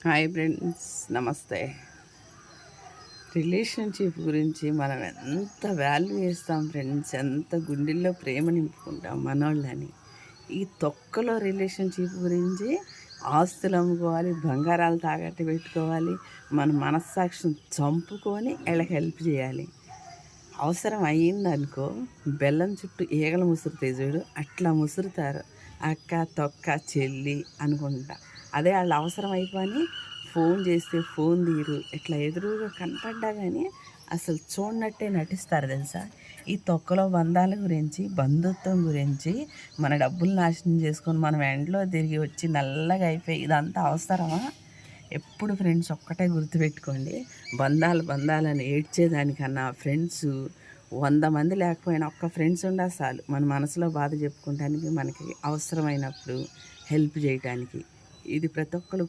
Hi friends, నమస్తే. Relationship గురించి మనం ఎంత వాల్యూ చేస్తాం ఫ్రెండ్స్, ఎంత గుండెల్లో ప్రేమ నింపుకుంటాం మనోళ్ళని. ఈ తొక్కలో రిలేషన్షిప్ గురించి ఆస్తులు అమ్ముకోవాలి, బంగారాలు తాకట్టు పెట్టుకోవాలి, మన మనస్సాక్షిని చంపుకొని వీళ్ళకి హెల్ప్ చేయాలి. అవసరం అయ్యిందనుకో, బెల్లం చుట్టూ ఈగలు ముసురుతాయి చూడు, అట్లా ముసురుతారు. అక్క, తొక్క, చెల్లి అనుకుంటా. అదే వాళ్ళు అవసరం అయిపోయి ఫోన్ చేస్తే ఫోన్ తీరు, ఇట్లా ఎదురుగా కనపడ్డా కానీ అసలు చూడనట్టే నటిస్తారు తెలుసా. ఈ తొక్కలో బంధాల గురించి, బంధుత్వం గురించి, మన డబ్బులు నాశనం చేసుకొని మనం ఎండలో తిరిగి వచ్చి నల్లగా అయిపోయి ఇదంతా అవసరమా? ఎప్పుడు ఫ్రెండ్స్ ఒక్కటే గుర్తుపెట్టుకోండి, బంధాలని ఏడ్చేదానికన్నా ఫ్రెండ్స్ 100 మంది లేకపోయినా ఒక్క ఫ్రెండ్స్ ఉండా చాలు. మన మనసులో బాధ చెప్పుకోవడానికి, మనకి అవసరమైనప్పుడు హెల్ప్ చేయటానికి. ఇది ప్రతి ఒక్కరు